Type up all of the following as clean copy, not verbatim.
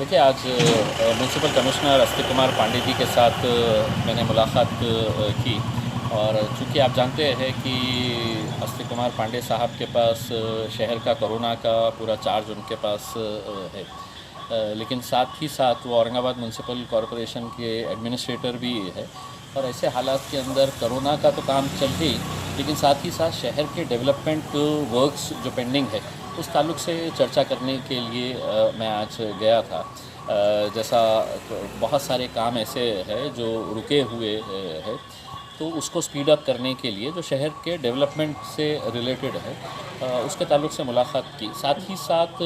देखिए, आज municipal commissioner Astik Kumar Pandey ji के साथ मैंने मुलाकात की। और चूँकि आप जानते हैं कि अस्तिक कुमार पांडे साहब के पास शहर का कोरोना का पूरा चार्ज उनके पास है। लेकिन साथ ही साथ वो औरंगाबाद म्यूनसिपल कॉरपोरेशन के एडमिनिस्ट्रेटर भी है। और ऐसे हालात के अंदर कोरोना का तो काम चल ही, लेकिन साथ ही साथ शहर के डेवलपमेंट वर्क्स जो पेंडिंग है उस ताल्लुक़ से चर्चा करने के लिए मैं आज गया था। जैसा बहुत सारे काम ऐसे हैं जो रुके हुए हैं, तो उसको स्पीड अप करने के लिए जो शहर के डेवलपमेंट से रिलेटेड है उसके ताल्लुक़ से मुलाकात की। साथ ही साथ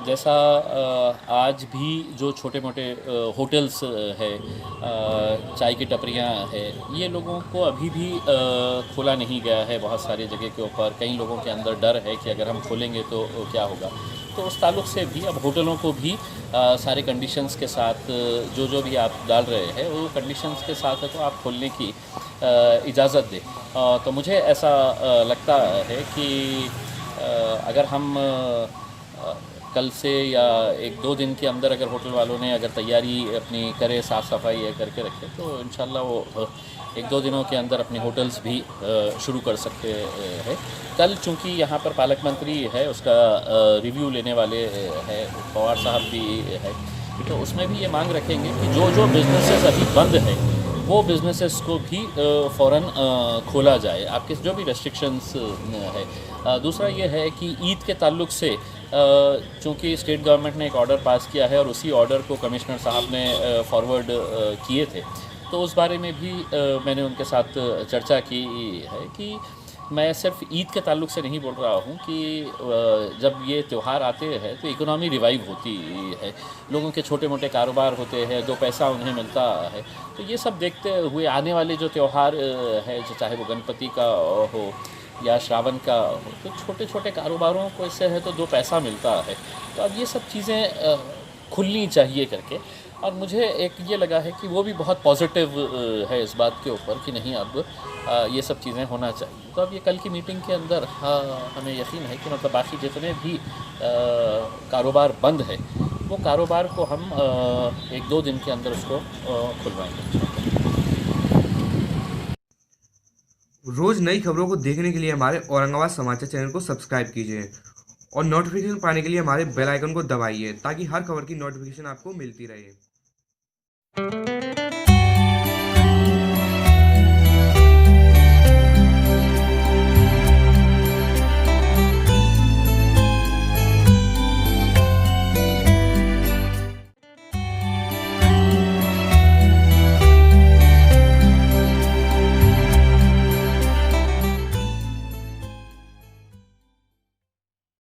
जैसा आज भी जो छोटे मोटे होटल्स है, चाय की टपरियाँ है, ये लोगों को अभी भी खोला नहीं गया है। बहुत सारी जगह के ऊपर कई लोगों के अंदर डर है कि अगर हम खोलेंगे तो क्या होगा। तो उस ताल्लुक़ से भी अब होटलों को भी सारे कंडीशंस के साथ जो भी आप डाल रहे हैं वो कंडीशंस के साथ है, तो आप खोलने की इजाज़त दें। तो मुझे ऐसा लगता है कि अगर हम कल से या एक दो दिन के अंदर अगर होटल वालों ने अगर तैयारी अपनी करे, साफ़ सफाई करके रखे, तो इंशाल्लाह वो एक दो दिनों के अंदर अपने होटल्स भी शुरू कर सकते हैं। कल चूँकि यहाँ पर पालक मंत्री है, उसका रिव्यू लेने वाले हैं, पवार साहब भी है, तो उसमें भी ये मांग रखेंगे कि जो बिज़नेसेस अभी बंद है वो बिज़नेसेस को भी फ़ौरन खोला जाए, आपके जो भी रेस्ट्रिक्शंस है। दूसरा ये है कि ईद के ताल्लुक़ से चूँकि स्टेट गवर्नमेंट ने एक ऑर्डर पास किया है और उसी ऑर्डर को कमिश्नर साहब ने फॉरवर्ड किए थे, तो उस बारे में भी मैंने उनके साथ चर्चा की है कि मैं सिर्फ ईद के ताल्लुक़ से नहीं बोल रहा हूँ कि जब ये त्यौहार आते हैं तो इकोनॉमी रिवाइव होती है, लोगों के छोटे मोटे कारोबार होते हैं, दो पैसा उन्हें मिलता है। तो ये सब देखते हुए आने वाले जो त्यौहार है, जो चाहे वो गणपति का हो या श्रावण का हो, तो छोटे छोटे कारोबारों को इससे है तो दो पैसा मिलता है। तो अब ये सब चीज़ें खुलनी चाहिए करके, और मुझे एक ये लगा है कि वो भी बहुत पॉजिटिव है इस बात के ऊपर कि नहीं, अब ये सब चीज़ें होना चाहिए। तो अब ये कल की मीटिंग के अंदर हमें यकीन है कि मतलब बाकी जितने भी कारोबार बंद है वो कारोबार को हम एक दो दिन के अंदर उसको खुलवाएंगे। रोज नई खबरों को देखने के लिए हमारे औरंगाबाद समाचार चैनल को सब्सक्राइब कीजिए और नोटिफिकेशन पाने के लिए हमारे बेल आइकन को दबाइए ताकि हर खबर की नोटिफिकेशन आपको मिलती रहे।